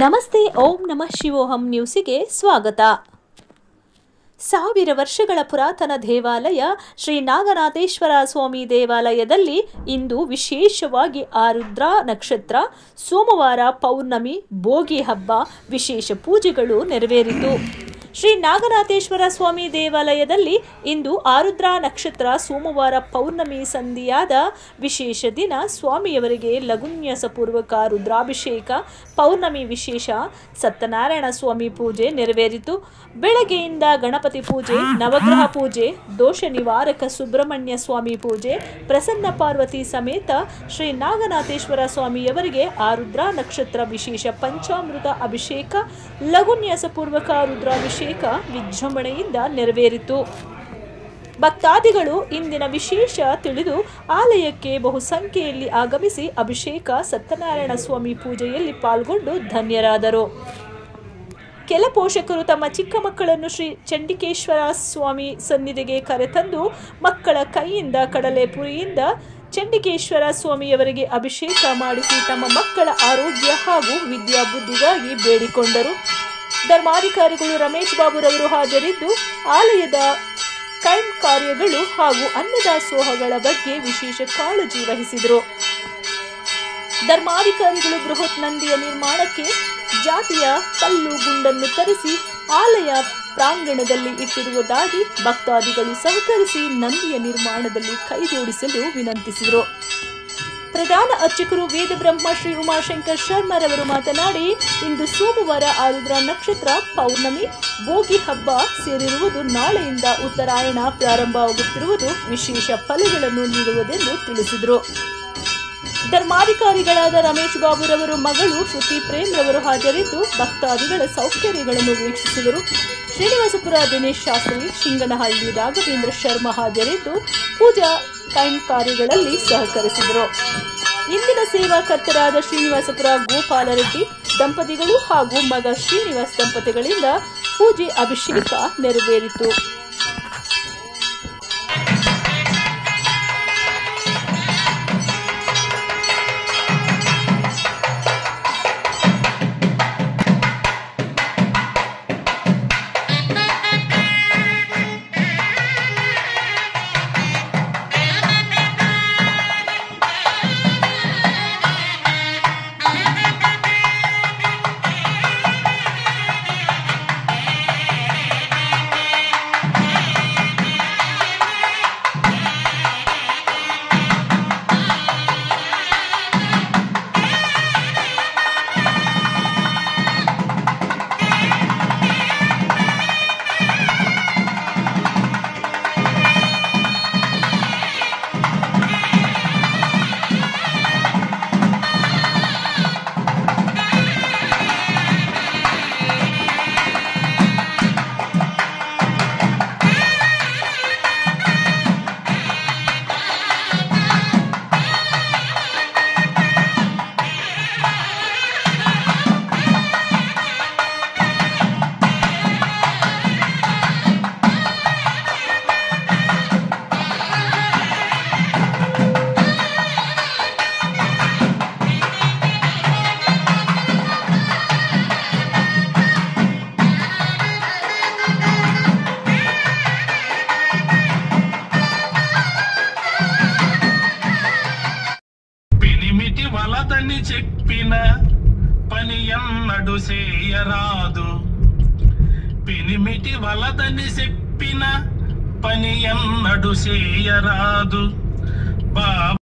ನಮಸ್ತೆ. ಓಂ ನಮಃ ಶಿವೋಹಂ ನ್ಯೂಸಿಗೆ ಸ್ವಾಗತ. 1000 ವರ್ಷಗಳ ಪುರಾತನ ದೇವಾಲಯ ಶ್ರೀ ನಾಗನಾಥೇಶ್ವರ ಸ್ವಾಮಿ ದೇವಾಲಯದಲ್ಲಿ ಇಂದು ವಿಶೇಷವಾಗಿ ಆರುದ್ರಾ ನಕ್ಷತ್ರ, ಸೋಮವಾರ ಪೌರ್ಣಮಿ, ಭೋಗಿ ಹಬ್ಬ ವಿಶೇಷ ಪೂಜೆಗಳು ನೆರವೇರಿತು. ಶ್ರೀ ನಾಗನಾಥೇಶ್ವರ ಸ್ವಾಮಿ ದೇವಾಲಯದಲ್ಲಿ ಇಂದು ಆರುದ್ರಾ ನಕ್ಷತ್ರ, ಸೋಮವಾರ ಪೌರ್ಣಮಿ ಸಂಧಿಯಾದ ವಿಶೇಷ ದಿನ ಸ್ವಾಮಿಯವರಿಗೆ ಲಘುನ್ಯಾಸಪೂರ್ವಕ ರುದ್ರಾಭಿಷೇಕ, ಪೌರ್ಣಮಿ ವಿಶೇಷ ಸತ್ಯನಾರಾಯಣ ಸ್ವಾಮಿ ಪೂಜೆ ನೆರವೇರಿತು. ಬೆಳಗ್ಗೆಯಿಂದ ಗಣಪತಿ ಪೂಜೆ, ನವಗ್ರಹ ಪೂಜೆ, ದೋಷ ನಿವಾರಕ ಸುಬ್ರಹ್ಮಣ್ಯ ಸ್ವಾಮಿ ಪೂಜೆ, ಪ್ರಸನ್ನ ಪಾರ್ವತಿ ಸಮೇತ ಶ್ರೀ ನಾಗನಾಥೇಶ್ವರ ಸ್ವಾಮಿಯವರಿಗೆ ಆರುದ್ರಾ ನಕ್ಷತ್ರ ವಿಶೇಷ ಪಂಚಾಮೃತ ಅಭಿಷೇಕ, ಲಘುನ್ಯಾಸಪೂರ್ವಕ ರುದ್ರಾಭಿಷೇಕ ವಿಜೃಂಭಣೆಯಿಂದ ನೆರವೇರಿತು. ಭಕ್ತಾದಿಗಳು ಇಂದಿನ ವಿಶೇಷ ತಿಳಿದು ಆಲಯಕ್ಕೆ ಬಹುಸಂಖ್ಯೆಯಲ್ಲಿ ಆಗಮಿಸಿ ಅಭಿಷೇಕ, ಸತ್ಯನಾರಾಯಣ ಸ್ವಾಮಿ ಪೂಜೆಯಲ್ಲಿ ಪಾಲ್ಗೊಂಡು ಧನ್ಯರಾದರು. ಕೆಲ ಪೋಷಕರು ತಮ್ಮ ಚಿಕ್ಕ ಮಕ್ಕಳನ್ನು ಶ್ರೀ ಚಂಡಿಕೇಶ್ವರ ಸ್ವಾಮಿ ಸನ್ನಿಧಿಗೆ ಕರೆತಂದು ಮಕ್ಕಳ ಕೈಯಿಂದ ಕಡಲೆಪುರಿಯಿಂದ ಚಂಡಿಕೇಶ್ವರ ಸ್ವಾಮಿಯವರಿಗೆ ಅಭಿಷೇಕ ಮಾಡಿಸಿ ತಮ್ಮ ಮಕ್ಕಳ ಆರೋಗ್ಯ ಹಾಗೂ ವಿದ್ಯಾಬುದ್ಧಿಗಾಗಿ ಬೇಡಿಕೊಂಡರು. ಧರ್ಮಾಧಿಕಾರಿಗಳು ರಮೇಶ್ ಬಾಬುರವರು ಹಾಜರಿದ್ದು ಆಲಯದ ಕೈಮ್ ಕಾರ್ಯಗಳು ಹಾಗೂ ಅನ್ನದಾಸೋಹಗಳ ಬಗ್ಗೆ ವಿಶೇಷ ಕಾಳಜಿ ವಹಿಸಿದರು. ಧರ್ಮಾಧಿಕಾರಿಗಳು ಬೃಹತ್ ನಂದಿಯ ನಿರ್ಮಾಣಕ್ಕೆ ಜಾತಿಯ ಕಲ್ಲು ಗುಂಡನ್ನು ತರಿಸಿ ಆಲಯ ಪ್ರಾಂಗಣದಲ್ಲಿ ಇಟ್ಟಿರುವುದಾಗಿ ಭಕ್ತಾದಿಗಳು ಸಹಕರಿಸಿ ನಂದಿಯ ನಿರ್ಮಾಣದಲ್ಲಿ ಕೈಜೋಡಿಸಲು ವಿನಂತಿಸಿದರು. ಪ್ರಧಾನ ಅರ್ಚಕರು ವೇದ ಬ್ರಹ್ಮ ಶ್ರೀ ಉಮಾಶಂಕರ್ ಶರ್ಮರವರು ಮಾತನಾಡಿ, ಇಂದು ಸೋಮವಾರ ಆರುದ್ರಾ ನಕ್ಷತ್ರ, ಪೌರ್ಣಮಿ, ಭೋಗಿ ಹಬ್ಬ ಸೇರಿರುವುದು, ನಾಳೆಯಿಂದ ಉತ್ತರಾಯಣ ಪ್ರಾರಂಭವಾಗುತ್ತಿರುವುದು ವಿಶೇಷ ಫಲಗಳನ್ನು ನೀಡುವುದೆಂದು ತಿಳಿಸಿದರು. ಧರ್ಮಾಧಿಕಾರಿಗಳಾದ ರಮೇಶ್ ಬಾಬುರವರು ಮಗಳು ಶ್ರುತಿ ಪ್ರೇಮ್ ರವರು ಹಾಜರಿದ್ದು ಭಕ್ತಾದಿಗಳ ಸೌಕರ್ಯಗಳನ್ನು ವೀಕ್ಷಿಸಿದರು. ಶ್ರೀನಿವಾಸಪುರ ದಿನೇಶ್ ಶಾಸ್ತ್ರಿ, ಶಿಂಗನಹಳ್ಳಿ ರಾಘವೇಂದ್ರ ಶರ್ಮಾ ಹಾಜರಿದ್ದು ಪೂಜಾ ಕೈಮ್ ಕಾರ್ಯಗಳಲ್ಲಿ ಸಹಕರಿಸಿದರು. ಇಂದಿನ ಸೇವಾಕರ್ತರಾದ ಶ್ರೀನಿವಾಸಪುರ ಗೋಪಾಲರೆಡ್ಡಿ ದಂಪತಿಗಳು ಹಾಗೂ ಮಗ ಶ್ರೀನಿವಾಸ್ ದಂಪತಿಗಳಿಂದ ಪೂಜೆ ಅಭಿಷೇಕ ನೆರವೇರಿತು. వలదని చెప్పిన పని ఎన్నడు చేయరాదు, పినిమిటి వలదని చెప్పిన పని ఎన్నడు చేయరాదు.